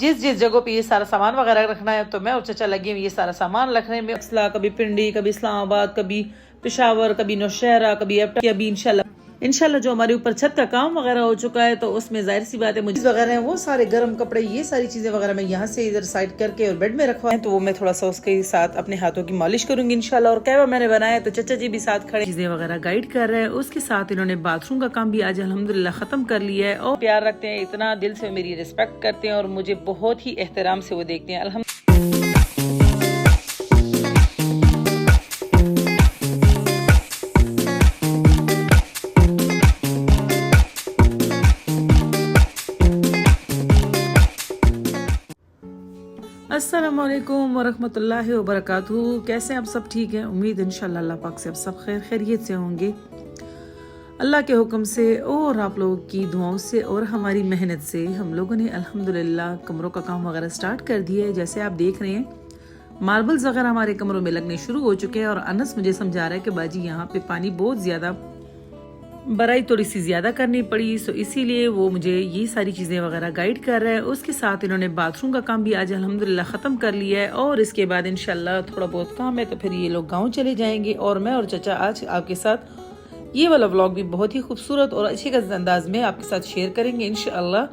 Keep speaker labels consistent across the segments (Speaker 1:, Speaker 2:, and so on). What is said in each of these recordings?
Speaker 1: जिस जिस जगह पे ये सारा सामान वगैरह रखना है तो मैं और चचा लगे ये सारा सामान रखने में। कभी पिंडी, कभी इस्लामाबाद, कभी पेशावर, कभी नौशहरा, कभी एबटा, अभी इंशाल्लाह जो हमारे ऊपर छत का काम वगैरह हो चुका है तो उसमें जाहिर सी बात है मुझे वगैरह है वो सारे गर्म कपड़े, ये सारी चीजें वगैरह मैं यहाँ से इधर साइड करके और बेड में रखवा है तो वो मैं थोड़ा सा उसके साथ अपने हाथों की मालिश करूंगी इंशाल्लाह। और कहवा मैंने बनाया तो चचा जी भी साथ खड़े चीजें वगैरह गाइड कर रहे हैं। उसके साथ इन्होंने बाथरूम का काम भी आज अल्हम्दुलिल्लाह खत्म कर लिया है। और प्यार रखते हैं, इतना दिल से मेरी रिस्पेक्ट करते हैं और मुझे बहुत ही एहतराम से वो देखते हैं। अस्सलामुअलैकुम वरहमतुल्लाहि वबरकातुहू। कैसे आप सब ठीक हैं? उम्मीद इंशाल्लाह अल्लाह पाक से आप सब खैरियत से होंगे। अल्लाह के हुक्म से और आप लोगों की दुआओं से और हमारी मेहनत से हम लोगों ने अल्हम्दुलिल्लाह कमरों का काम वगैरह स्टार्ट कर दिया है। जैसे आप देख रहे हैं मार्बल्स वगैरह हमारे कमरों में लगने शुरू हो चुके हैं। और अनस मुझे समझा रहा है कि बाजी यहाँ पे पानी बहुत ज़्यादा बराई थोड़ी सी ज़्यादा करनी पड़ी, सो इसीलिए वो मुझे ये सारी चीज़ें वगैरह गाइड कर रहा है। उसके साथ इन्होंने बाथरूम का काम भी आज अल्हम्दुलिल्लाह ख़त्म कर लिया है। और इसके बाद इंशाल्लाह थोड़ा बहुत काम है तो फिर ये लोग गांव चले जाएंगे। और मैं और चचा आज आपके साथ ये वाला व्लॉग भी बहुत ही खूबसूरत और अच्छे अंदाज में आपके साथ शेयर करेंगे इंशाल्लाह।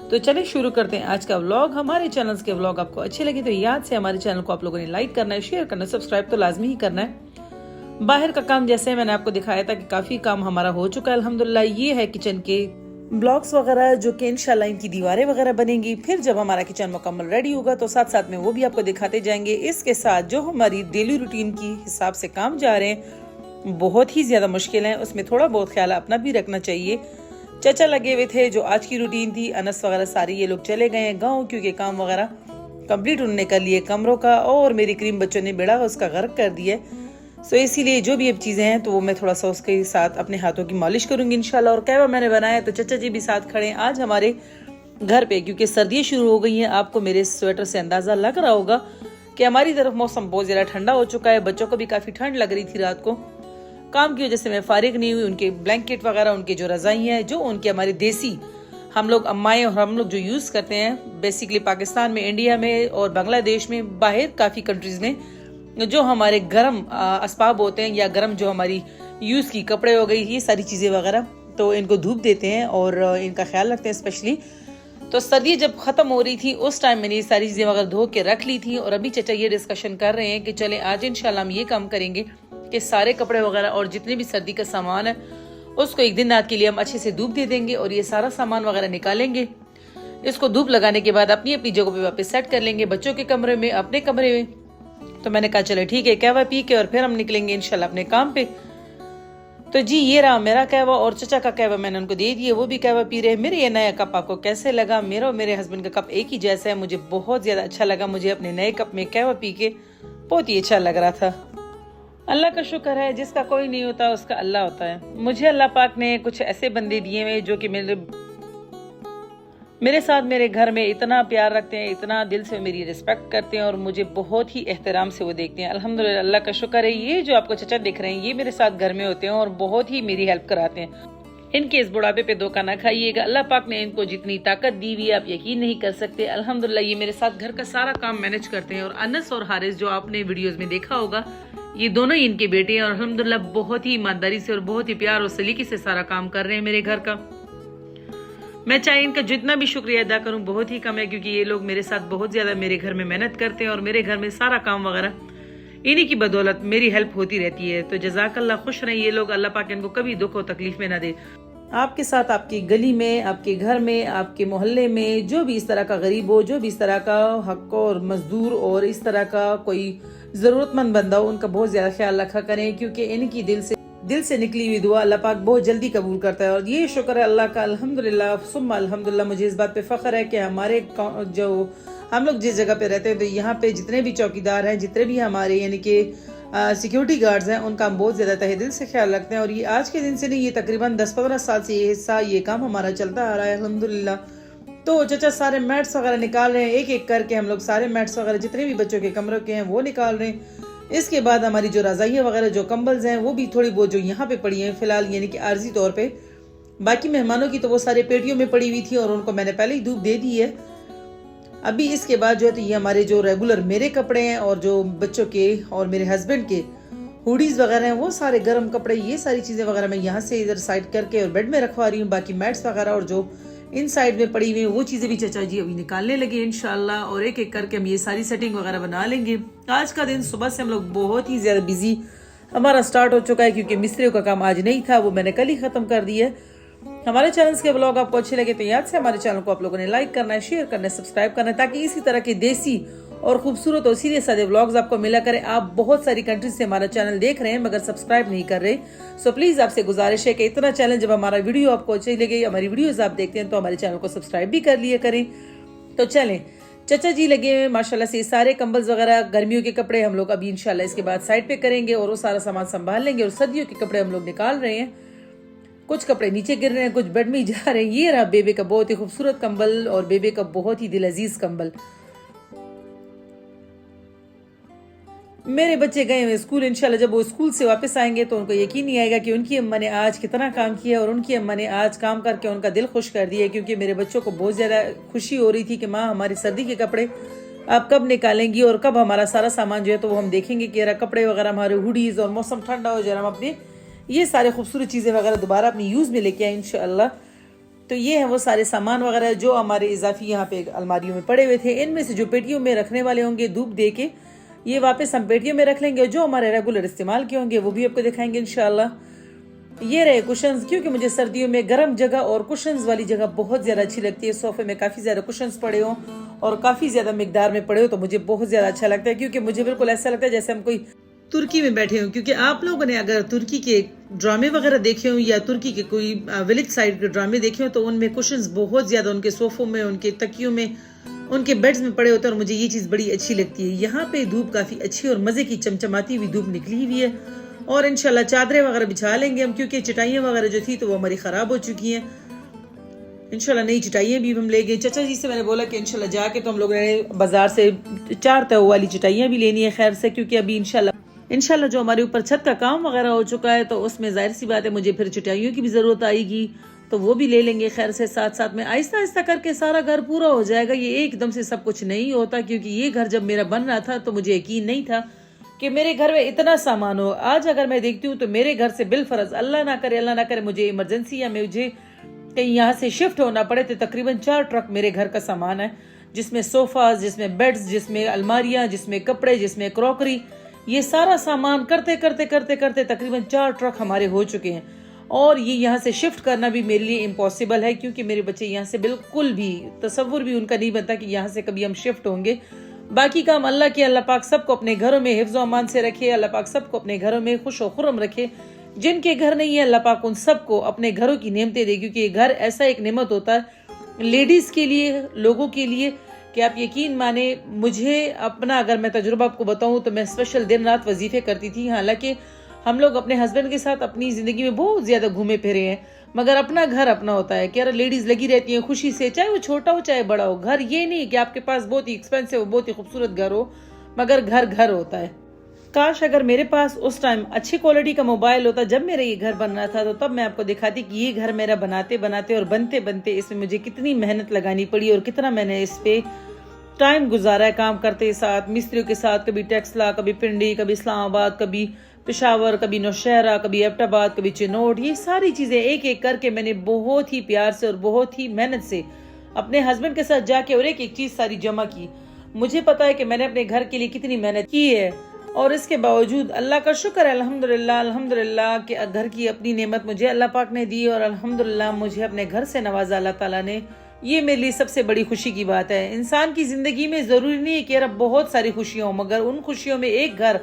Speaker 1: तो चले शुरू करते हैं आज का व्लॉग। हमारे चैनल्स के व्लॉग आपको अच्छे लगे तो याद से हमारे चैनल को आप लोगों ने लाइक करना है, शेयर करना है, सब्सक्राइब तो लाजमी ही करना है। बाहर का काम जैसे मैंने आपको दिखाया था कि काफी काम हमारा हो चुका है अल्हम्दुलिल्लाह। ये है किचन के ब्लॉक्स वगैरह जो कि इंशाल्लाह इनकी दीवारें वगैरह बनेंगी। फिर जब हमारा किचन मुकम्मल रेडी होगा तो साथ साथ में वो भी आपको दिखाते जाएंगे। इसके साथ जो हमारी डेली रूटीन की हिसाब से काम जा रहे हैं बहुत ही ज्यादा मुश्किल है, उसमें थोड़ा बहुत ख्याल अपना भी रखना चाहिए। चचा लगे हुए थे जो आज की रूटीन थी, अनस वगैरह सारी ये लोग चले गए हैं गाँव क्योंकि काम वगैरह कम्प्लीट उन्होंने कर लिए कमरों का। और मेरी क्रीम बच्चों ने बेड़ा उसका गर्क कर दिया। सो इसीलिए जो भी अब चीज़ें हैं तो वो मैं थोड़ा सा उसके साथ अपने हाथों की मालिश करूंगी इंशाल्लाह। और कहवा मैंने बनाया तो चचा जी भी साथ खड़े हैं आज हमारे घर पे क्योंकि सर्दियाँ शुरू हो गई हैं। आपको मेरे स्वेटर से अंदाज़ा लग रहा होगा कि हमारी तरफ मौसम बहुत ज़्यादा ठंडा हो चुका है। बच्चों को भी काफ़ी ठंड लग रही थी रात को, काम की वजह से मैं फारिग नहीं हुई। उनके ब्लैंकेट वगैरह, उनके जो रज़ाई हैं जो उनके हमारी देसी हम लोग अम्माएँ और हम लोग जो यूज़ करते हैं बेसिकली पाकिस्तान में, इंडिया में और बांग्लादेश में, बाहर काफ़ी कंट्रीज़ में जो हमारे गर्म असबाब होते हैं या गर्म जो हमारी यूज़ की कपड़े हो गई, ये सारी चीज़ें वगैरह तो इनको धूप देते हैं और इनका ख्याल रखते हैं स्पेशली। तो सर्दी जब ख़त्म हो रही थी उस टाइम मैंने ये सारी चीज़ें वगैरह धो के रख ली थी। और अभी चचा ये डिस्कशन कर रहे हैं कि चले आज इंशाल्लाह हम ये काम करेंगे कि सारे कपड़े वगैरह और जितने भी सर्दी का सामान है उसको एक दिन रात के लिए हम अच्छे से धूप दे देंगे और ये सारा सामान वगैरह निकालेंगे। इसको धूप लगाने के बाद अपनी अपनी जगह पे वापस सेट कर लेंगे, बच्चों के कमरे में, अपने कमरे में। तो मैंने कहा चले ठीक है, कहवा पी के और फिर हम निकलेंगे इंशाल्लाह अपने काम पे। तो जी ये रहा मेरा कहवा और चचा का कहवा मैंने उनको दे दिया, वो भी कहवा पी रहे। मेरे ये नया कप आपको कैसे लगा? मेरा और मेरे हस्बैंड का कप एक ही जैसा है, मुझे बहुत ज़्यादा अच्छा लगा। मुझे अपने नए कप में कहवा पी के बहुत ही अच्छा लग रहा था। अल्लाह का शुक्र है, जिसका कोई नहीं होता उसका अल्लाह होता है। मुझे अल्लाह पाक ने कुछ ऐसे बंदे दिए हुए जो कि मेरे साथ मेरे घर में इतना प्यार रखते हैं, इतना दिल से मेरी रिस्पेक्ट करते हैं और मुझे बहुत ही एहतराम से वो देखते हैं। अल्हम्दुलिल्लाह अल्लाह का शुक्र है। ये जो आपको चचा दिख रहे हैं ये मेरे साथ घर में होते हैं और बहुत ही मेरी हेल्प कराते हैं। इनके इस बुढ़ापे पे धोखा ना खाइएगा। अल्लाह पाक ने इनको जितनी ताकत दी हुई है आप यकीन नहीं कर सकते। अल्हम्दुलिल्लाह ये मेरे साथ घर का सारा काम मैनेज करते हैं। और अनस और हारिस जो आपने वीडियोज में देखा होगा ये दोनों ही इनके बेटे हैं और अल्हम्दुलिल्लाह बहुत ही ईमानदारी से और बहुत ही प्यार और सलीके से सारा काम कर रहे हैं मेरे घर का। मैं चाहे इनका जितना भी शुक्रिया अदा करूं बहुत ही कम है क्योंकि ये लोग मेरे साथ बहुत ज़्यादा मेरे घर में मेहनत करते हैं और मेरे घर में सारा काम वगैरह इन्हीं की बदौलत मेरी हेल्प होती रहती है। तो जज़ाकल्लाह, खुश रहें ये लोग, अल्लाह पाक इनको कभी दुख और तकलीफ में ना दे। आपके साथ आपकी गली में, आपके घर में, आपके मोहल्ले में जो भी इस तरह का गरीब हो, जो भी इस तरह का हक और मजदूर और इस तरह का कोई ज़रूरतमंद बंदा हो, उनका बहुत ज़्यादा ख्याल रखा करें क्योंकि इनकी दिल से निकली हुई दुआ अल्लाह पाक बहुत जल्दी कबूल करता है। और ये शुक्र है अल्लाह का, अल्हम्दुलिल्लाह सुम्मा अल्हम्दुलिल्लाह। मुझे इस बात पे फ़ख्र है कि हमारे जो हम लोग जिस जगह पे रहते हैं तो यहाँ पे जितने भी चौकीदार हैं, जितने भी हमारे यानी कि सिक्योरिटी गार्ड्स हैं, उनका हम बहुत ज़्यादा तहे दिल से ख्याल रखते हैं। और ये आज के दिन से नहीं, ये तकरीबन 10-15 साल से ये काम हमारा चलता आ रहा है अल्हम्दुलिल्लाह। तो चचा सारे मैट्स वगैरह निकाल रहे हैं, एक एक करके हम लोग सारे मैट्स वगैरह जितने भी बच्चों के कमरों के हैं वो निकाल रहे हैं। इसके बाद हमारी जो रज़ाइयाँ वगैरह जो कंबल्स हैं वो भी थोड़ी बहुत जो यहाँ पे पड़ी हैं फिलहाल यानी कि आर्जी तौर पे। बाकी मेहमानों की तो वो सारे पेटियों में पड़ी हुई थी और उनको मैंने पहले ही धूप दे दी है। अभी इसके बाद जो है तो ये हमारे जो रेगुलर मेरे कपड़े हैं और जो बच्चों के और मेरे हस्बैंड के हुडीज वगैरह हैं वो सारे गर्म कपड़े, ये सारी चीज़ें वगैरह मैं यहाँ से इधर साइड करके और बेड में रखवा रही हूँ। बाकी मैट्स वगैरह और जो इन साइड में पड़ी हुई वो चीज़ें भी चाचा जी अभी निकालने लगे इंशाल्लाह, और एक एक करके हम ये सारी सेटिंग वगैरह बना लेंगे। आज का दिन सुबह से हम लोग बहुत ही ज़्यादा बिजी हमारा स्टार्ट हो चुका है, क्योंकि मिस्त्रियों का काम आज नहीं था, वो मैंने कल ही ख़त्म कर दिया है। हमारे चैनल के ब्लॉग आपको अच्छे लगे तो याद से हमारे चैनल को आप लोगों ने लाइक करना है, शेयर करना है, सब्सक्राइब करना है, ताकि इसी तरह के देसी और खूबसूरत और सीरियस सादे व्लॉग्स आपको मिला करें। आप बहुत सारी कंट्रीज से हमारा चैनल देख रहे हैं मगर सब्सक्राइब नहीं कर रहे, सो प्लीज आपसे गुजारिश है कि इतना चैनल जब हमारा वीडियो आपको अच्छी लगे, हमारी वीडियोस आप देखते हैं तो हमारे चैनल को सब्सक्राइब भी कर लिया करें। तो चलें, चचा जी लगे हुए माशाल्लाह से सारे कंबल्स वगैरह गर्मियों के कपड़े हम लोग अभी इंशाल्लाह इसके बाद साइड पे करेंगे और वो सारा सामान संभाल लेंगे। और सर्दियों के कपड़े हम लोग निकाल रहे हैं, कुछ कपड़े नीचे गिर रहे हैं, कुछ बेड में ही जा रहे हैं। ये रहा बेबे का बहुत ही खूबसूरत कंबल और बेबे का बहुत ही दिल अजीज कंबल। मेरे बच्चे गए हुए स्कूल, इंशाल्लाह जब वो स्कूल से वापस आएंगे तो उनको यकीन नहीं आएगा कि उनकी अम्मा ने आज कितना काम किया और उनकी अम्मा ने आज काम करके उनका दिल खुश कर दिया। क्योंकि मेरे बच्चों को बहुत ज़्यादा खुशी हो रही थी कि माँ हमारी सर्दी के कपड़े आप कब निकालेंगी और कब हमारा सारा सामान जो है तो वो हम देखेंगे कि यार कपड़े वगैरह हमारे हुडीज़ और मौसम ठंडा हो जाए, हम अपने ये सारे खूबसूरत चीज़ें वगैरह दोबारा अपनी यूज़ में लेके आए इंशाल्लाह। तो ये है वो सारे सामान वगैरह जो हमारे इजाफी यहाँ पे अलमारियों में पड़े हुए थे। इनमें से जो पेटियों में रखने वाले होंगे धूप दे के ये वापस हम पेटियों में रख लेंगे, जो हमारे रेगुलर इस्तेमाल के होंगे वो भी आपको दिखाएंगे इंशाल्लाह। ये रहे कुशन्स, क्योंकि मुझे सर्दियों में गर्म जगह और कुशन्स वाली जगह बहुत ज़्यादा अच्छी लगती है। सोफे में काफ़ी ज़्यादा कुशन्स पड़े हों और काफ़ी ज़्यादा मिकदार में पड़े हो तो मुझे बहुत ज़्यादा अच्छा लगता है, क्योंकि मुझे बिल्कुल ऐसा लगता है जैसे हम कोई तुर्की में बैठे हों। क्योंकि आप लोगों ने अगर तुर्की के ड्रामे वगैरह देखे हों या तुर्की के कोई विलेज साइड के ड्रामे देखे हों तो उनमें कुशन्स बहुत ज़्यादा उनके सोफों में, उनके तकियों में, उनके बेड्स में पड़े होते हैं और मुझे ये चीज़ बड़ी अच्छी लगती है। यहाँ पे धूप काफ़ी अच्छी और मज़े की चमचमाती हुई धूप निकली हुई है और इंशाल्लाह चादरें वगैरह बिछा लेंगे हम, क्योंकि चटाइयाँ वगैरह जो थी तो वो हमारी ख़राब हो चुकी हैं। इंशाल्लाह नई चटाइयाँ भी हम ले गए। चचा जी से मैंने बोला कि इंशाल्लाह जाके तो हम लोगों ने बाजार से 4 तह वाली चटाइयाँ भी लेनी है खैर से, क्योंकि अभी इंशाल्लाह जो हमारे ऊपर छत का काम वगैरह हो चुका है तो उसमें जाहिर सी बात है मुझे फिर चटाइयों की भी ज़रूरत आएगी, तो वो भी ले लेंगे खैर से। साथ साथ में आहिस्ता आहिस्ता करके सारा घर पूरा हो जाएगा। ये एकदम से सब कुछ नहीं होता, क्योंकि ये घर जब मेरा बन रहा था तो मुझे यकीन नहीं था कि मेरे घर में इतना सामान हो। आज अगर मैं देखती हूँ तो मेरे घर से बिलफरज अल्लाह ना करे मुझे इमरजेंसी या मुझे कहीं यहाँ से शिफ्ट होना पड़े तो तकरीबन 4 ट्रक मेरे घर का सामान है, जिसमें सोफाज, जिसमें बेड्स, जिसमें अलमारियाँ, जिसमें कपड़े, जिसमें क्रॉकरी। ये सारा सामान करते करते करते करते तकरीबन 4 ट्रक हमारे हो चुके हैं और ये यहाँ से शिफ्ट करना भी मेरे लिए इम्पॉसिबल है, क्योंकि मेरे बच्चे यहाँ से बिल्कुल भी तसव्वुर भी उनका नहीं बनता कि यहाँ से कभी हम शिफ्ट होंगे। बाकी काम अल्लाह के, अल्लाह पाक सबको अपने घरों में हिफ्ज़ व अमान से रखे, अल्लाह पाक सबको अपने घरों में खुश व खुर्रम रखे। जिनके घर नहीं है अल्लाह पाक उन सबको अपने घरों की नेमतें दे, क्योंकि घर ऐसा एक नेमत होता है लेडीज़ के लिए, लोगों के लिए, कि आप यकीन माने मुझे अपना अगर मैं तजुर्बा आपको बताऊं तो मैं स्पेशल दिन रात वजीफे करती थी। हालांकि हम लोग अपने हस्बैंड के साथ अपनी ज़िंदगी में बहुत ज़्यादा घूमे फिरे हैं, मगर अपना घर अपना होता है कि यार लेडीज़ लगी रहती हैं खुशी से, चाहे वो छोटा हो चाहे बड़ा हो। घर ये नहीं कि आपके पास बहुत ही एक्सपेंसिव हो, बहुत ही खूबसूरत घर हो, मगर घर घर होता है। काश अगर मेरे पास उस टाइम अच्छी क्वालिटी का मोबाइल होता जब मेरा ये घर बन रहा था, तो तब मैं आपको दिखाती कि ये घर मेरा बनाते बनाते और बनते बनते इसमें मुझे कितनी मेहनत लगानी पड़ी और कितना मैंने इस पे टाइम गुजारा है काम करते साथ मिस्त्रियों के साथ। कभी टेक्सला, कभी पिंडी, कभी इस्लामाबाद, कभी पेशावर, कभी नौशहरा, कभी एबटाबाद, कभी चिनोट। ये सारी चीज़ें एक एक करके मैंने बहुत ही प्यार से और बहुत ही मेहनत से अपने हस्बैंड के साथ जाके और एक एक चीज़ सारी जमा की। मुझे पता है कि मैंने अपने घर के लिए कितनी मेहनत की है और इसके बावजूद अल्लाह का शुक्र है अल्हम्दुलिल्लाह अल्हम्दुलिल्लाह कि घर की अपनी नेमत मुझे अल्लाह पाक ने दी और अल्हम्दुलिल्लाह मुझे अपने घर से नवाजा अल्लाह ताला ने। ये मेरे लिए सबसे बड़ी खुशी की बात है। इंसान की ज़िंदगी में ज़रूरी नहीं है कि यार बहुत सारी खुशियाँ हों, मगर उन खुशियों में एक घर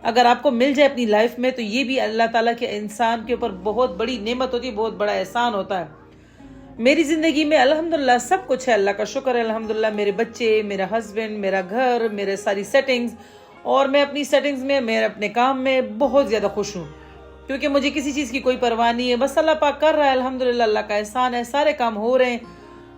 Speaker 1: अगर आपको मिल जाए अपनी लाइफ में तो ये भी अल्लाह ताला के इंसान के ऊपर बहुत बड़ी नेमत होती है, बहुत बड़ा एहसान होता है। मेरी ज़िंदगी में अल्हम्दुलिल्लाह सब कुछ है, अल्लाह का शुक्र है अल्हम्दुलिल्लाह। मेरे बच्चे, मेरा हस्बैंड, मेरा घर, मेरे सारी सेटिंग्स, और मैं अपनी सेटिंग्स में, मैं अपने काम में बहुत ज़्यादा खुश हूँ, क्योंकि मुझे किसी चीज़ की कोई परवाह नहीं है। बस अल्लाह पाक कर रहा है अल्हम्दुलिल्लाह, अल्लाह का एहसान है। सारे काम हो रहे हैं,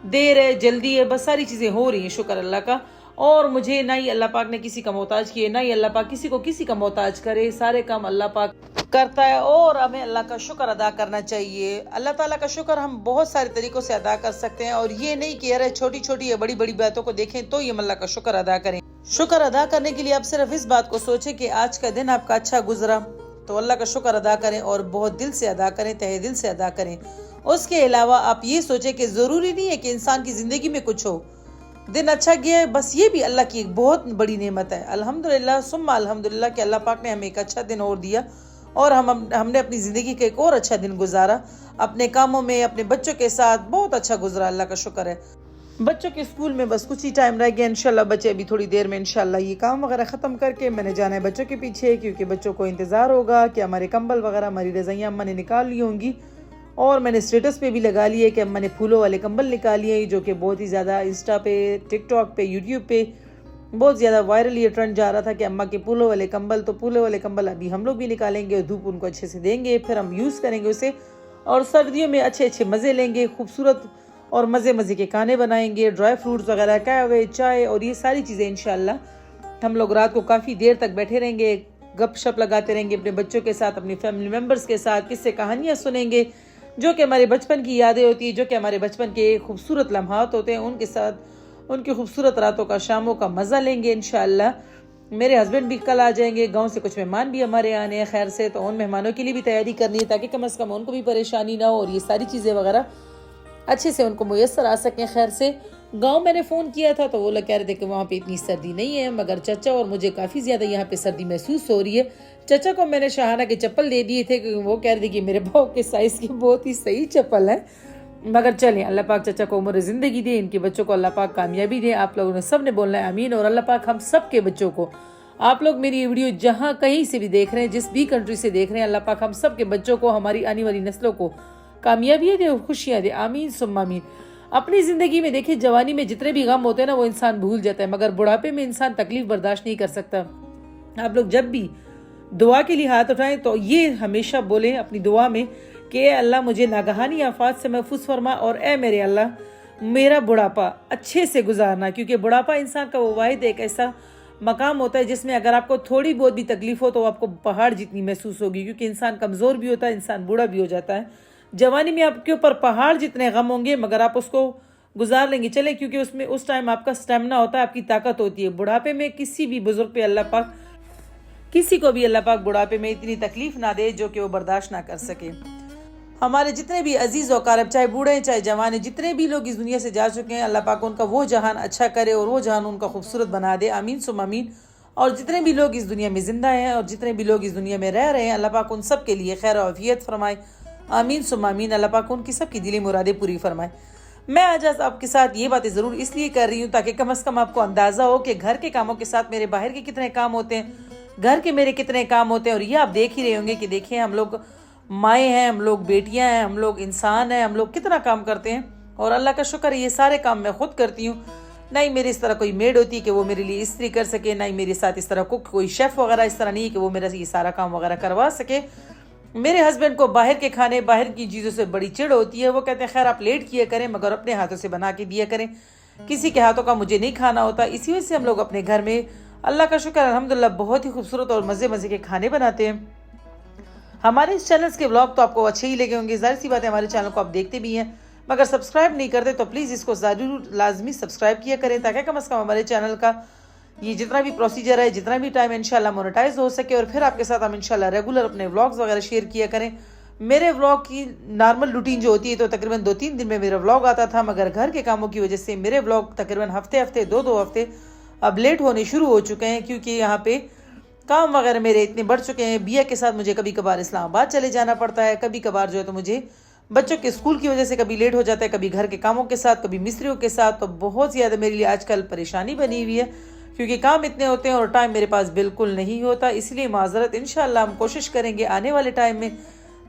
Speaker 1: देर है जल्दी है, बस सारी चीज़ें हो रही हैं, शुक्र अल्लाह का। और मुझे ना ही अल्लाह पाक ने किसी का मोहताज किए, ना ही अल्लाह पाक किसी को किसी का मोहताज करे। सारे काम अल्लाह पाक करता है और हमें अल्लाह का शुक्र अदा करना चाहिए। अल्लाह ताला का शुक्र हम बहुत सारे तरीकों से अदा कर सकते हैं और ये नहीं कि यार छोटी छोटी या बड़ी बड़ी बातों को देखें तो ये अल्लाह का शुक्र अदा करें। शुक्र अदा करने के लिए आप सिर्फ इस बात को सोचें कि आज का दिन आपका अच्छा गुजरा तो अल्लाह का शुक्र अदा करें और बहुत दिल से अदा करें, तहे दिल से अदा करें। उसके अलावा आप ये सोचें कि ज़रूरी नहीं है कि इंसान की ज़िंदगी में कुछ हो, दिन अच्छा गया है बस ये भी अल्लाह की एक बहुत बड़ी नेमत है। अल्हम्दुलिल्लाह सुम्मा अल्हम्दुलिल्लाह कि अल्लाह पाक ने हमें एक अच्छा दिन और दिया और हमने अपनी ज़िंदगी का एक और अच्छा दिन गुजारा, अपने कामों में, अपने बच्चों के साथ बहुत अच्छा गुजरा, अल्लाह का शुक्र है। बच्चों के स्कूल में बस कुछ ही टाइम रह गया, इंशाल्लाह बच्चे अभी थोड़ी देर में इंशाल्लाह ये काम वगैरह ख़त्म करके मैंने जाना है बच्चों के पीछे, क्योंकि बच्चों को इंतज़ार होगा कि हमारे कंबल वगैरह, हमारी रज़ाइयाँ अम्मा ने निकाल ली होंगी और मैंने स्टेटस पे भी लगा लिए कि अम्मा ने फूलों वाले कंबल निकालिए, जो कि बहुत ही ज़्यादा इंस्टा पे, टिकटॉक पे, यूट्यूब पे बहुत ज़्यादा वायरल ये ट्रेंड जा रहा था कि अम्मा के फूलों वाले कंबल। तो फूलों वाले कंबल अभी हम लोग भी निकालेंगे और धूप उनको अच्छे से देंगे, फिर हम यूज़ करेंगे उसे और सर्दियों में अच्छे अच्छे मज़े लेंगे, खूबसूरत और मज़े मज़े के खाने बनाएंगे, ड्राई फ्रूट्स वगैरह, कहवे, चाय और ये सारी चीज़ें इंशाल्लाह। हम लोग रात को काफ़ी देर तक बैठे रहेंगे, गपशप लगाते रहेंगे अपने बच्चों के साथ, अपनी फैमिली मेम्बर्स के साथ, किस्से कहानियाँ सुनेंगे जो कि हमारे बचपन की यादें होती है, जो कि हमारे बचपन के खूबसूरत लम्हात होते हैं, उनके साथ उनकी खूबसूरत रातों का, शामों का मज़ा लेंगे इंशाल्लाह। मेरे हस्बैंड भी कल आ जाएंगे, गांव से कुछ मेहमान भी हमारे आने हैं खैर से, तो उन मेहमानों के लिए भी तैयारी करनी है ताकि कम से कम उनको भी परेशानी ना हो और ये सारी चीज़ें वगैरह अच्छे से उनको मुयस्सर आ सकें। खैर से गांव मैंने फ़ोन किया था तो वो लोग कह रहे थे कि वहाँ पे इतनी सर्दी नहीं है, मगर चाचा और मुझे काफ़ी ज़्यादा यहाँ पे सर्दी महसूस हो रही है। चाचा को मैंने शाहाना के चप्पल दे दिए थे क्योंकि वो कह रहे थे कि मेरे भाव के साइज़ की बहुत ही सही चप्पल है, मगर चलें अल्लाह पाक चाचा को उम्र ज़िंदगी दे, इनके बच्चों को अल्लाह पाक कामयाबी दे। आप लोगों ने सब ने बोलना है आमीन। और अल्लाह पाक हम सब के बच्चों को, आप लोग मेरी वीडियो जहाँ कहीं से भी देख रहे हैं, जिस भी कंट्री से देख रहे हैं, अल्लाह पाक हम सब के बच्चों को, हमारी आने वाली नस्लों को कामयाबी दे और खुशियाँ दे, आमीन सुम्मा आमीन। अपनी ज़िंदगी में देखिए, जवानी में जितने भी गम होते हैं ना वो इंसान भूल जाता है, मगर बुढ़ापे में इंसान तकलीफ बर्दाश्त नहीं कर सकता। आप लोग जब भी दुआ के लिए हाथ उठाएं तो ये हमेशा बोलें अपनी दुआ में कि अल्लाह मुझे नागहानी आफात से महफूज फरमा और ए मेरे अल्लाह मेरा बुढ़ापा अच्छे से गुजारना, क्योंकि बुढ़ापा इंसान का वो वाहिद एक ऐसा मकाम होता है जिसमें अगर आपको थोड़ी बहुत भी तकलीफ हो तो आपको पहाड़ जितनी महसूस होगी, क्योंकि इंसान कमज़ोर भी होता है, इंसान बूढ़ा भी हो जाता है। जवानी में आपके ऊपर पहाड़ जितने गम होंगे मगर आप उसको गुजार लेंगे, चले, क्योंकि उसमें उस टाइम आपका स्टेमिना होता है, आपकी ताकत होती है। बुढ़ापे में किसी भी बुजुर्ग पे अल्लाह पाक, किसी को भी अल्लाह पाक बुढ़ापे में इतनी तकलीफ ना दे जो कि वो बर्दाश्त ना कर सके। हमारे जितने भी अजीज़ वकारब, चाहे बूढ़े हैं चाहे जवान हैं, जितने भी लोग इस दुनिया से जा चुके हैं, अल्लाह पाक उनका वो जहान अच्छा करे और वो जहान उनका खूबसूरत बना दे, आमीन सुम आमीन। और जितने भी लोग इस दुनिया में ज़िंदा हैं और जितने भी लोग इस दुनिया में रह रहे हैं, अल्लाह पाक उन सब के लिए खैर और आफियत फरमाए, आमीन सुम आमीन। अल्लाह पाक उनकी सब की दिली मुरादें पूरी फरमाए। मैं आज आपके साथ ये बातें ज़रूर इसलिए कर रही हूँ ताकि कम से कम आपको अंदाज़ा हो कि घर के कामों के साथ मेरे बाहर के कितने काम होते हैं, घर के मेरे कितने काम होते हैं। और ये आप देख ही रहे होंगे कि देखिए, हम लोग माएँ हैं, हम लोग बेटियाँ हैं, हम लोग इंसान हैं, हम लोग कितना काम करते हैं। और अल्लाह का शुक्र है ये सारे काम मैं खुद करती हूँ, ना ही मेरी इस तरह कोई मेड होती कि वो मेरे लिए इस्त्री कर सके, ना ही मेरे साथ इस तरह कुक, कोई शेफ़ वगैरह इस तरह नहीं है कि वो मेरा ये सारा काम वगैरह करवा सके। मेरे हस्बैंड को बाहर के खाने, बाहर की चीज़ों से बड़ी चिढ़ होती है। वो कहते हैं खैर आप लेट किया करें मगर अपने हाथों से बना के दिया करें, किसी के हाथों का मुझे नहीं खाना होता। इसी वजह से हम लोग अपने घर में अल्लाह का शुक्र अल्हम्दुलिल्लाह बहुत ही खूबसूरत और मज़े मज़े के खाने बनाते हैं। हमारे इस चैनल्स के व्लॉग तो आपको अच्छे ही लगे होंगे, जाहिर सी बात है हमारे चैनल को आप देखते भी हैं, मगर सब्सक्राइब नहीं करते तो प्लीज़ इसको ज़रूर लाजमी सब्सक्राइब किया करें ताकि कम से कम हमारे चैनल का ये जितना भी प्रोसीजर है, जितना भी टाइम इंशाल्लाह मोनेटाइज हो सके और फिर आपके साथ हम इंशाल्लाह रेगुलर अपने व्लॉग्स वगैरह शेयर किया करें। मेरे व्लॉग की नॉर्मल रूटीन जो होती है तो तकरीबन 2-3 दिन में मेरा व्लॉग आता था, मगर घर के कामों की वजह से मेरे व्लॉग तकरीबन हफ्ते 2 हफ्ते अब लेट होने शुरू हो चुके हैं, क्योंकि यहाँ पे काम वगैरह मेरे इतने बढ़ चुके हैं। बिया के साथ मुझे कभी कभार इस्लामाबाद चले जाना पड़ता है, कभी कभार जो है तो मुझे बच्चों के स्कूल की वजह से कभी लेट हो जाता है, कभी घर के कामों के साथ, कभी मिस्त्रियों के साथ। तो बहुत ज़्यादा मेरे लिए आजकल परेशानी बनी हुई है, क्योंकि काम इतने होते हैं और टाइम मेरे पास बिल्कुल नहीं होता। इसलिए माजरत, इंशाल्लाह हम कोशिश करेंगे आने वाले टाइम में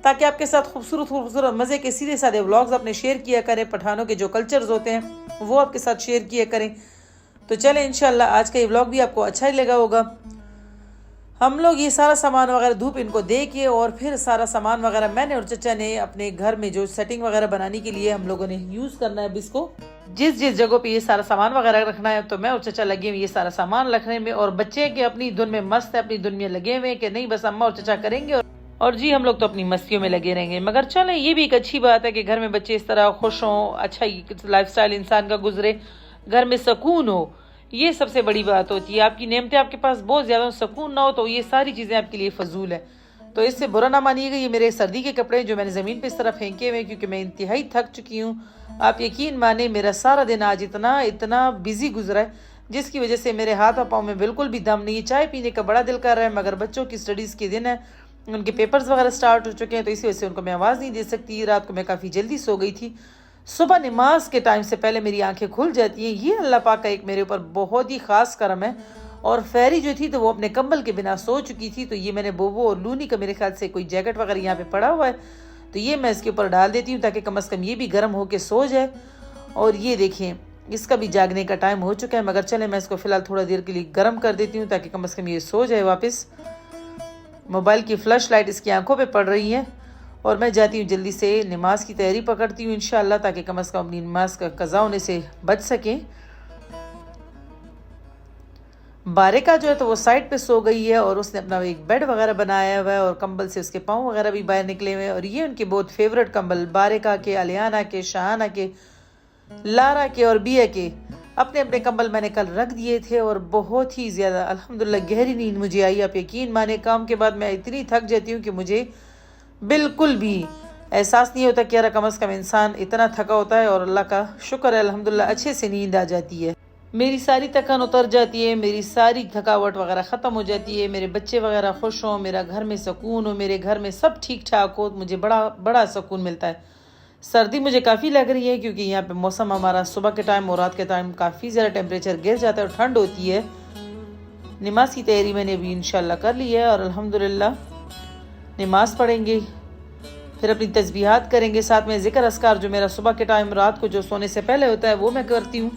Speaker 1: ताकि आपके साथ खूबसूरत मज़े के सीधे साधे व्लॉग्स अपने शेयर किया करें। पठानों के जो कल्चर्स होते हैं वो आपके साथ शेयर किया करें। तो चलें, इंशाल्लाह आज का ये व्लॉग भी आपको अच्छा ही लगा होगा। हम लोग ये सारा सामान वगैरह धूप इनको दे के और फिर सारा सामान वगैरह मैंने और चचा ने अपने घर में जो सेटिंग वगैरह बनाने के लिए हम लोगों ने यूज़ करना है। अब इसको जिस जगह पे ये सारा सामान वगैरह रखना है तो मैं और चचा लगे हुए ये सारा सामान रखने में, और बच्चे के अपनी धुन में मस्त है, अपनी धुन में लगे हुए कि नहीं बस अम्मा और चचा करेंगे और जी हम लोग तो अपनी मस्तियों में लगे रहेंगे। मगर चलें, ये भी एक अच्छी बात है कि घर में बच्चे इस तरह खुश हों, अच्छा लाइफस्टाइल इंसान का गुजरे, घर में सुकून हो, ये सबसे बड़ी बात होती है। आपकी नेमतें आपके पास बहुत ज़्यादा, सुकून ना हो तो ये सारी चीज़ें आपके लिए फजूल है। तो इससे बुरा ना मानिएगा, ये मेरे सर्दी के कपड़े जो मैंने ज़मीन पे इस तरह फेंके हुए क्योंकि मैं इंतहाई थक चुकी हूँ। आप यकीन माने मेरा सारा दिन आज इतना इतना बिजी गुजरा है जिसकी वजह से मेरे हाथ और पाँव में बिल्कुल भी दम नहीं है। चाय पीने का बड़ा दिल कर रहा है मगर बच्चों की स्टडीज़ के दिन है, उनके पेपर्स वगैरह स्टार्ट हो चुके हैं तो इसी वजह से उनको मैं आवाज़ नहीं दे सकती। रात को मैं काफ़ी जल्दी सो गई थी, सुबह नमाज के टाइम से पहले मेरी आंखें खुल जाती हैं। ये अल्लाह पाक का एक मेरे ऊपर बहुत ही ख़ास करम है। और फेरी जो थी तो वो अपने कंबल के बिना सो चुकी थी, तो ये मैंने बोबो और लूनी का मेरे ख्याल से कोई जैकेट वगैरह यहाँ पे पड़ा हुआ है तो ये मैं इसके ऊपर डाल देती हूँ ताकि कम अज़ कम ये भी गर्म होके सो जाए। और ये देखें इसका भी जागने का टाइम हो चुका है, मगर चले मैं इसको फ़िलहाल थोड़ा देर के लिए गर्म कर देती हूँ ताकि कम अज़ कम ये सो जाए वापस। मोबाइल की फ्लैश लाइट इसकी आंखों पे पड़ रही है और मैं जाती हूँ जल्दी से नमाज की तैयारी पकड़ती हूँ इंशाअल्लाह, ताकि कम अज़ कम अपनी नमाज का कज़ा होने से बच सकें। बारिका जो है तो वो साइड पे सो गई है और उसने अपना एक बेड वगैरह बनाया हुआ है और कंबल से उसके पाँव वगैरह भी बाहर निकले हुए हैं। और ये उनके बहुत फेवरेट कंबल बारिका के, अलियाना के, शाहाना के, लारा के और बिया के अपने अपने कंबल मैंने कल रख दिए थे और बहुत ही ज़्यादा अल्हम्दुलिल्लाह गहरी नींद मुझे आई। आप यकीन माने काम के बाद मैं इतनी थक जाती हूँ कि मुझे बिल्कुल भी एहसास नहीं होता कि यार कम अज़ कम इंसान इतना थका होता है। और अल्लाह का शुक्र है अल्हम्दुलिल्लाह अच्छे से नींद आ जाती है, मेरी सारी थकान उतर जाती है, मेरी सारी थकावट वगैरह ख़त्म हो जाती है, मेरे बच्चे वगैरह खुश हों, मेरा घर में सुकून हो, मेरे घर में सब ठीक ठाक हो, मुझे बड़ा बड़ा सुकून मिलता है। सर्दी मुझे काफ़ी लग रही है क्योंकि यहाँ पे मौसम हमारा सुबह के टाइम और रात के टाइम काफ़ी ज़्यादा टेम्परेचर गिर जाता है और ठंड होती है। नमाज की तैयारी मैंने अभी इंशाल्लाह कर ली है और अल्हम्दुलिल्लाह नमाज पढ़ेंगे, फिर अपनी तस्बीहात करेंगे, साथ में ज़िक्र अस्कार जो मेरा सुबह के टाइम रात को जो सोने से पहले होता है वो मैं करती हूँ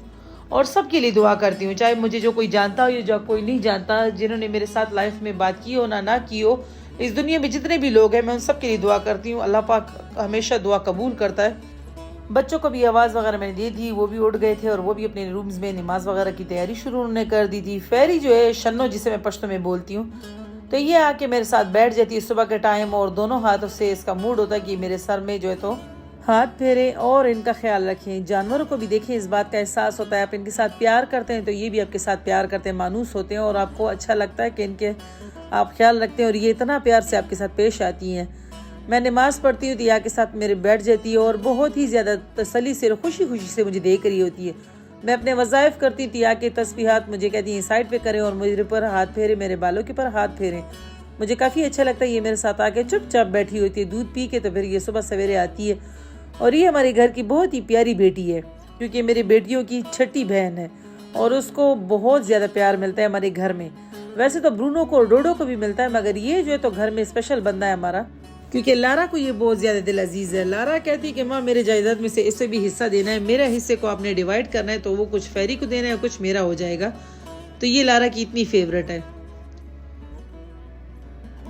Speaker 1: और सबके लिए दुआ करती हूँ, चाहे मुझे जो कोई जानता हो या जो कोई नहीं जानता, जिन्होंने मेरे साथ लाइफ में बात की हो ना की हो, इस दुनिया में जितने भी लोग हैं मैं उन सब के लिए दुआ करती हूँ। अल्लाह पाक हमेशा दुआ कबूल करता है। बच्चों को भी आवाज़ वगैरह मैंने दे दी, वो भी उठ गए थे और वो भी अपने रूम्स में नमाज वगैरह की तैयारी शुरू उन्होंने कर दी थी। फेरी जो है शन्नो जिसे मैं पश्तो में बोलती हूँ, तो ये आके मेरे साथ बैठ जाती है सुबह के टाइम और दोनों हाथों से इसका मूड होता है कि मेरे सर में जो है तो हाथ फेरे और इनका ख्याल रखें। जानवरों को भी देखें, इस बात का एहसास होता है, आप इनके साथ प्यार करते हैं तो ये भी आपके साथ प्यार करते हैं, मानूस होते हैं और आपको अच्छा लगता है कि इनके आप ख्याल रखते हैं और ये इतना प्यार से आपके साथ पेश आती हैं। मैं नमाज़ पढ़ती हूँ तो यहाँ के साथ मेरे बैठ जाती है और बहुत ही ज़्यादा तसल्ली से और खुशी खुशी से मुझे देख रही होती है। मैं अपने वज़ाइफ करती थी, यहाँ के तस्बीहात मुझे कहती हैं साइड पे करें और मेरे पर हाथ फेरे, मेरे बालों के पर हाथ फेरें। मुझे काफ़ी अच्छा लगता है। ये मेरे साथ आके चुपचाप बैठी होती है दूध पी के, तो फिर ये सुबह सवेरे आती है। और ये हमारे घर की बहुत ही प्यारी बेटी है क्योंकि मेरी बेटियों की छठी बहन है और उसको बहुत ज़्यादा प्यार मिलता है हमारे घर में। वैसे तो ब्रूनो को और डोडो को भी मिलता है, मगर ये जो है तो घर में स्पेशल बंदा है हमारा क्योंकि लारा को ये बहुत ज़्यादा दिल अजीज़ है। लारा कहती है कि माँ मेरे जायदाद में से इससे भी हिस्सा देना है, मेरा हिस्से को आपने डिवाइड करना है, तो वो कुछ फेरी को देना है कुछ मेरा हो जाएगा। तो ये लारा की इतनी फेवरेट है।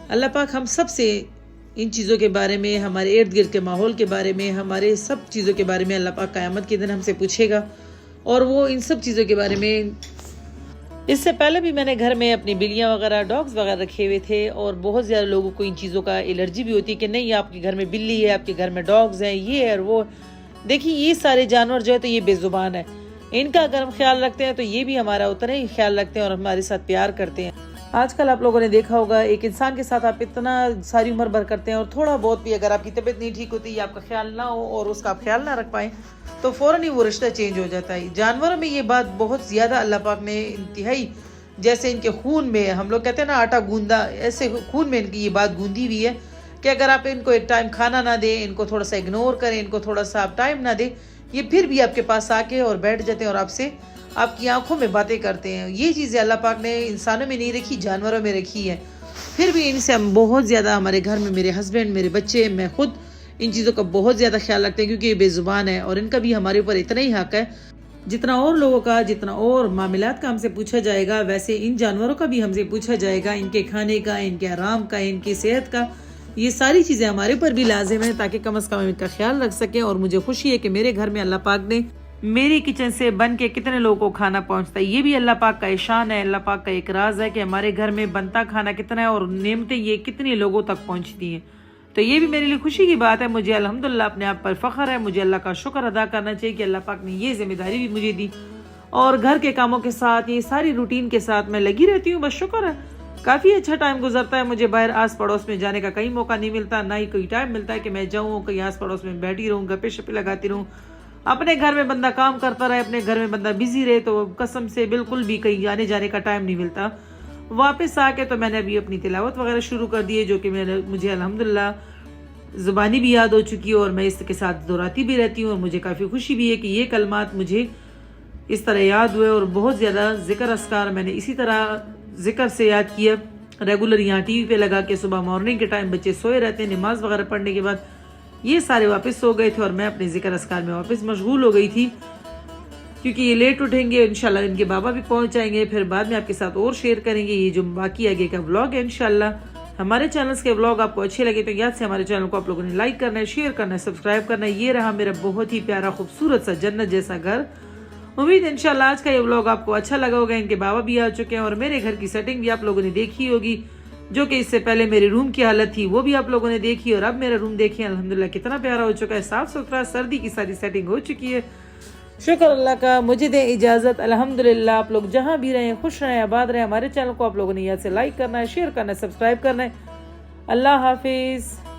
Speaker 1: अल्लाह पाक हम सब से इन चीज़ों के बारे में, हमारे इर्द गिर्द के माहौल के बारे में, हमारे सब चीज़ों के बारे में अल्लाह पाक क़यामत के दिन हमसे पूछेगा और वो इन सब चीज़ों के बारे में। इससे पहले भी मैंने घर में अपनी बिल्लियाँ वगैरह डॉग्स वगैरह रखे हुए थे और बहुत ज़्यादा लोगों को इन चीज़ों का एलर्जी भी होती है कि नहीं आपके घर में बिल्ली है, आपके घर में डॉग्स हैं, ये है और वो। देखिए ये सारे जानवर जो है तो ये बेज़ुबान है, इनका अगर हम ख्याल रखते हैं तो ये भी हमारा उतना ही ख्याल रखते हैं और हमारे साथ प्यार करते हैं। आजकल आप लोगों ने देखा होगा एक इंसान के साथ आप इतना सारी उम्र भर करते हैं और थोड़ा बहुत भी अगर आपकी तबीयत नहीं ठीक होती या आपका ख्याल ना हो और उसका आप ख्याल ना रख पाएँ तो फ़ौरन ही वो रिश्ता चेंज हो जाता है। जानवरों में ये बात बहुत ज़्यादा अल्लाह पाक ने इंतहाई, जैसे इनके खून में हम लोग कहते हैं ना आटा गूंदा, ऐसे खून में इनकी ये बात गूंदी हुई है कि अगर आप इनको एक टाइम खाना ना दें, इनको थोड़ा सा इग्नोर करें, इनको थोड़ा सा आप टाइम ना दें, ये फिर भी आपके पास आके और बैठ जाते हैं और आपसे आपकी आंखों में बातें करते हैं। ये चीज़ें अल्लाह पाक ने इंसानों में नहीं रखी, जानवरों में रखी है। फिर भी इनसे हम बहुत ज़्यादा, हमारे घर में मेरे हस्बैंड, मेरे बच्चे, मैं खुद इन चीज़ों का बहुत ज़्यादा ख्याल रखते हैं क्योंकि ये बेज़ुबान है और इनका भी हमारे ऊपर इतना ही हक़ है जितना और लोगों का, जितना और मामलात का हमसे पूछा जाएगा वैसे इन जानवरों का भी हमसे पूछा जाएगा। इनके खाने का, इनके आराम का, इनकी सेहत का, ये सारी चीज़ें हमारे ऊपर भी लाजिम है ताकि कम अज़ कम हम इनका ख्याल रख सकें। और मुझे खुशी है कि मेरे घर में अल्लाह पाक ने मेरी किचन से बन के कितने लोगों को खाना पहुंचता है, ये भी अल्लाह पाक का एहसान है, अल्लाह पाक का एक राज है कि हमारे घर में बनता खाना कितना है और नेमतें ये कितनी लोगों तक पहुंचती हैं। तो ये भी मेरे लिए खुशी की बात है। मुझे अल्हम्दुलिल्लाह अपने आप पर फ़ख्र है। मुझे अल्लाह का शुक्र अदा करना चाहिए कि अल्लाह पाक ने ये जिम्मेदारी भी मुझे दी और घर के कामों के साथ ये सारी रूटीन के साथ मैं लगी रहती हूँ। बस शुक्र है, काफ़ी अच्छा टाइम गुजरता है। मुझे बाहर आस पड़ोस में जाने का कहीं मौका नहीं मिलता, ना ही कोई टाइम मिलता है कि मैं जाऊँ कहीं आस पड़ोस में बैठी रहूँ, गप्पे शप्पे लगाती रहूँ। अपने घर में बंदा काम करता रहे, अपने घर में बंदा बिजी रहे, तो कसम से बिल्कुल भी कहीं आने जाने का टाइम नहीं मिलता। वापस आके तो मैंने अभी अपनी तिलावत वगैरह शुरू कर दी है, जो कि मुझे अल्हम्दुलिल्लाह ज़ुबानी भी याद हो चुकी है और मैं इसके साथ दोहराती भी रहती हूँ। और मुझे काफ़ी खुशी भी है कि ये कलमात मुझे इस तरह याद हुए। और बहुत ज़्यादा ज़िक्र अस्कार मैंने इसी तरह ज़िक्र से याद किया, रेगुलर यहाँ टीवी पे लगा के। सुबह मॉर्निंग के टाइम बच्चे सोए रहते हैं, नमाज वगैरह पढ़ने के बाद ये सारे वापस सो गए थे और मैं अपने ज़िक्र अस्कार में वापस मशगूल हो गई थी, क्योंकि ये लेट उठेंगे। इंशाल्लाह इनके बाबा भी पहुंच जाएंगे, फिर बाद में आपके साथ और शेयर करेंगे ये जो बाकी आगे का व्लॉग है। इंशाल्लाह हमारे चैनल्स के व्लॉग आपको अच्छे लगे तो याद से हमारे चैनल को आप लोगों ने लाइक करना है, शेयर करना है, सब्सक्राइब करना है। ये रहा मेरा बहुत ही प्यारा खूबसूरत सा जन्नत जैसा घर। उम्मीद है इंशाल्लाह आज का ये व्लॉग आपको अच्छा लगा होगा। इनके बाबा भी आ चुके हैं और मेरे घर की सेटिंग भी आप लोगों ने देखी होगी, जो कि इससे पहले मेरे रूम की हालत थी वो भी आप लोगों ने देखी। और अब मेरा रूम देखिए अल्हम्दुलिल्लाह कितना प्यारा हो चुका है, साफ सुथरा, सर्दी की सारी सेटिंग हो चुकी है। शुक्र अल्लाह का। मुझे दें इजाज़त। अल्हम्दुलिल्लाह आप लोग जहाँ भी रहें खुश रहें, आबाद रहें। हमारे चैनल को आप लोगों ने याद से लाइक करना है, शेयर करना है, सब्सक्राइब करना है। अल्लाह हाफिज़।